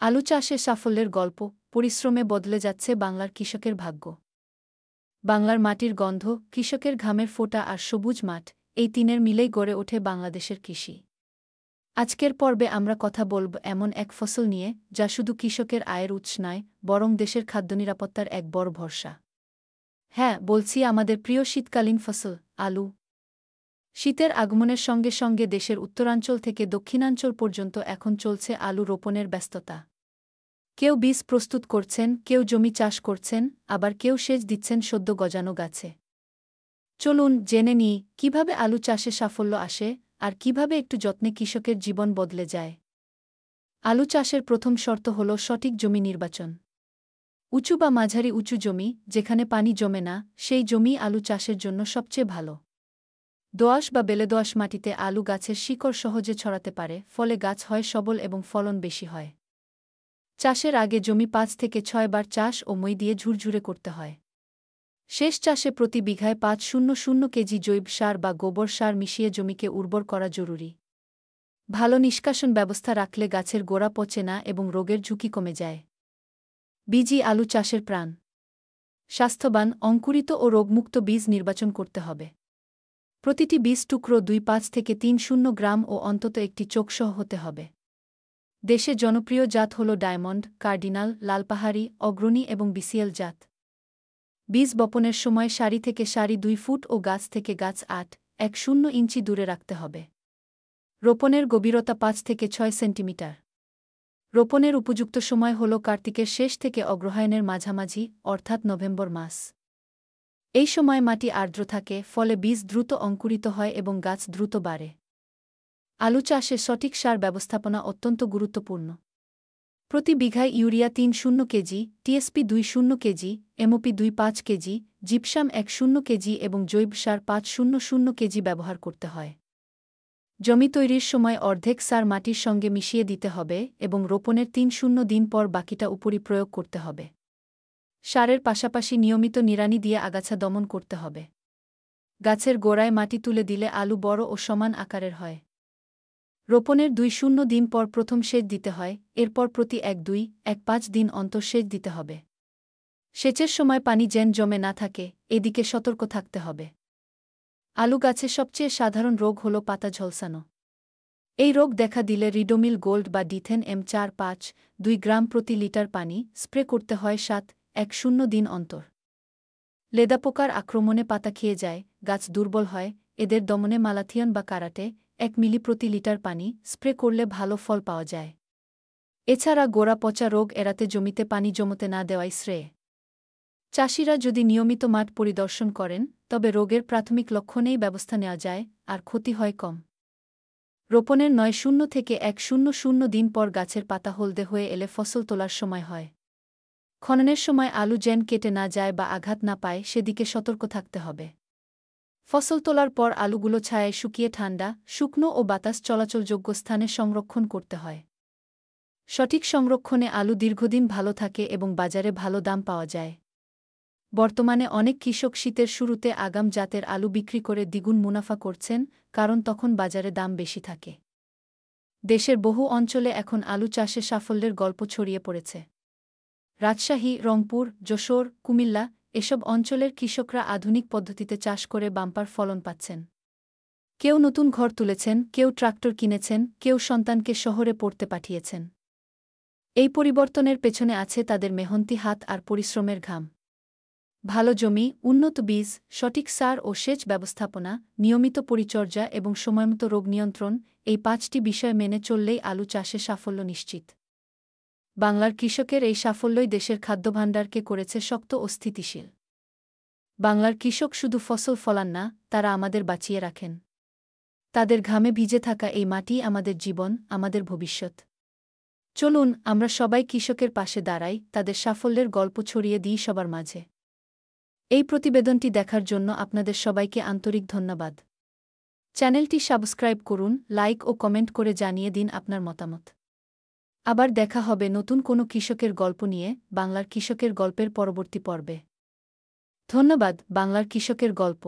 আলু চাষে সাফল্যের গল্প, পরিশ্রমে বদলে যাচ্ছে বাংলার কৃষকের ভাগ্য। বাংলার মাটির গন্ধ, কৃষকের ঘামের ফোঁটা আর সবুজ মাঠ, এই তিনের মিলেই গড়ে ওঠে বাংলাদেশের কৃষি। আজকের পর্বে আমরা কথা বলব এমন এক ফসল নিয়ে, যা শুধু কৃষকের আয়ের উৎস নয়, বরং দেশের খাদ্যনিরাপত্তার এক বড় ভরসা। হ্যাঁ, বলছি আমাদের প্রিয় শীতকালীন ফসল, আলু। শীতের আগমনের সঙ্গে সঙ্গে দেশের উত্তরাঞ্চল থেকে দক্ষিণাঞ্চল পর্যন্ত এখন চলছে আলু রোপণের ব্যস্ততা। কেউ বীজ প্রস্তুত করছেন, কেউ জমি চাষ করছেন, আবার কেউ সেচ দিচ্ছেন সদ্য গজানো গাছে। চলুন জেনে নিই কীভাবে আলু চাষে সাফল্য আসে আর কিভাবে একটু যত্নে কৃষকের জীবন বদলে যায়। আলু চাষের প্রথম শর্ত হল সঠিক জমি নির্বাচন। উঁচু বা মাঝারি উঁচু জমি, যেখানে পানি জমে না, সেই জমি আলু চাষের জন্য সবচেয়ে ভালো। দোআঁশ বা বেলেদোআঁশ মাটিতে আলু গাছের শিকড় সহজে ছড়াতে পারে, ফলে গাছ হয় সবল এবং ফলন বেশি হয়। চাষের আগে জমি ৫ থেকে ৬ বার চাষ ও মই দিয়ে ঝুরঝুরে করতে হয়। শেষ চাষে প্রতি বিঘায় ৫০০ কেজি জৈব সার বা গোবর সার মিশিয়ে জমিকে উর্বর করা জরুরি। ভালো নিষ্কাশন ব্যবস্থা রাখলে গাছের গোড়া পচে না এবং রোগের ঝুঁকি কমে যায়। বীজই আলু চাষের প্রাণ। স্বাস্থ্যবান, অঙ্কুরিত ও রোগমুক্ত বীজ নির্বাচন করতে হবে। প্রতিটি বীজ টুকরো ২-৫ থেকে ৩০ গ্রাম ও অন্তত একটি চোখসহ হতে হবে। দেশে জনপ্রিয় জাত হল ডায়মন্ড, কার্ডিনাল, লালপাহাড়ি, অগ্রণী এবং বিসিএল জাত। বীজ বপনের সময় সারি থেকে সারি ২ ফুট ও গাছ থেকে গাছ ৮.১ ইঞ্চি দূরে রাখতে হবে। রোপণের গভীরতা ৫ থেকে ৬ সেন্টিমিটার। রোপণের উপযুক্ত সময় হল কার্তিকের শেষ থেকে অগ্রহায়ণের মাঝামাঝি, অর্থাৎ নভেম্বর মাস। এই সময় মাটি আর্দ্র থাকে, ফলে বীজ দ্রুত অঙ্কুরিত হয় এবং গাছ দ্রুত বাড়ে। আলু চাষে সঠিক সার ব্যবস্থাপনা অত্যন্ত গুরুত্বপূর্ণ। প্রতি বিঘায় urea ৩০ KG, TSP ২০ KG, MOP ২৫ KG, gypsum ১০ KG এবং জৈব সার ৫০০ কেজি ব্যবহার করতে হয়। জমি তৈরির সময় অর্ধেক সার মাটির সঙ্গে মিশিয়ে দিতে হবে এবং রোপণের ৩০ দিন পর বাকিটা উপরি প্রয়োগ করতে হবে। সারের পাশাপাশি নিয়মিত নিড়ানি দিয়ে আগাছা দমন করতে হবে। গাছের গোড়ায় মাটি তুলে দিলে আলু বড় ও সমান আকারের হয়। রোপণের ২-০ দিন পর প্রথম সেচ দিতে হয়, এরপর প্রতি ১-২-১-৫ দিন অন্তর সেচ দিতে হবে। সেচের সময় পানি যেন জমে না থাকে, এদিকে সতর্ক থাকতে হবে। আলু গাছের সবচেয়ে সাধারণ রোগ হল পাতা ঝলসানো। এই রোগ দেখা দিলে রিডোমিল গোল্ড বা ডিথেন M4-5 গ্রাম প্রতি লিটার পানি স্প্রে করতে হয় ৭-১০ দিন অন্তর। লেদা পোকার আক্রমণে পাতা খেয়ে যায়, গাছ দুর্বল হয়, এদের দমনে মালাথিয়ন বা কারাটে ১ মিলি প্রতি লিটার পানি স্প্রে করলে ভালো ফল পাওয়া যায়। এছাড়া গোড়া পচা রোগ এড়াতে জমিতে পানি জমতে না দেওয়াই শ্রেয়। চাষিরা যদি নিয়মিত মাঠ পরিদর্শন করেন, তবে রোগের প্রাথমিক লক্ষণেই ব্যবস্থা নেওয়া যায়, আর ক্ষতি হয় কম। রোপণের ৯-০ থেকে ১-০০ দিন পর গাছের পাতা হলদে হয়ে এলে ফসল তোলার সময় হয়। খননের সময় আলু যেন কেটে না যায় বা আঘাত না পায়, সেদিকে সতর্ক থাকতে হবে। ফসল তোলার পর আলুগুলো ছায়ায় শুকিয়ে ঠান্ডা, শুকনো ও বাতাস চলাচলযোগ্য স্থানে সংরক্ষণ করতে হয়। সঠিক সংরক্ষণে আলু দীর্ঘদিন ভালো থাকে এবং বাজারে ভালো দাম পাওয়া যায়। বর্তমানে অনেক কৃষক শীতের শুরুতে আগাম জাতের আলু বিক্রি করে দ্বিগুণ মুনাফা করছেন, কারণ তখন বাজারে দাম বেশি থাকে। দেশের বহু অঞ্চলে এখন আলু চাষে সাফল্যের গল্প ছড়িয়ে পড়েছে। রাজশাহী, রংপুর, যশোর, কুমিল্লা এসব অঞ্চলের কৃষকরা আধুনিক পদ্ধতিতে চাষ করে বাম্পার ফলন পাচ্ছেন। কেউ নতুন ঘর তুলেছেন, কেউ ট্রাক্টর কিনেছেন, কেউ সন্তানকে শহরে পড়তে পাঠিয়েছেন। এই পরিবর্তনের পেছনে আছে তাদের মেহনতি হাত আর পরিশ্রমের ঘাম। ভালো জমি, উন্নত বীজ, সঠিক সার ও সেচ ব্যবস্থাপনা, নিয়মিত পরিচর্যা এবং সময়মতো রোগ নিয়ন্ত্রণ, এই ৫টি বিষয় মেনে চললেই আলু চাষে সাফল্য নিশ্চিত। বাংলার কৃষকের এই সাফল্যই দেশের খাদ্যভাণ্ডারকে করেছে শক্ত ও স্থিতিশীল। বাংলার কৃষক শুধু ফসল ফলান না, তারা আমাদের বাঁচিয়ে রাখেন। তাদের ঘামে ভিজে থাকা এই মাটি আমাদের জীবন, আমাদের ভবিষ্যৎ। চলুন আমরা সবাই কৃষকের পাশে দাঁড়াই, তাদের সাফল্যের গল্প ছড়িয়ে দিই সবার মাঝে। এই প্রতিবেদনটি দেখার জন্য আপনাদের সবাইকে আন্তরিক ধন্যবাদ। চ্যানেলটি সাবস্ক্রাইব করুন, লাইক ও কমেন্ট করে জানিয়ে দিন আপনার মতামত। আবার দেখা হবে নতুন কোনো কৃষকের গল্প নিয়ে, বাংলার কৃষকের গল্পের পরবর্তী পর্বে। ধন্যবাদ। বাংলার কৃষকের গল্প।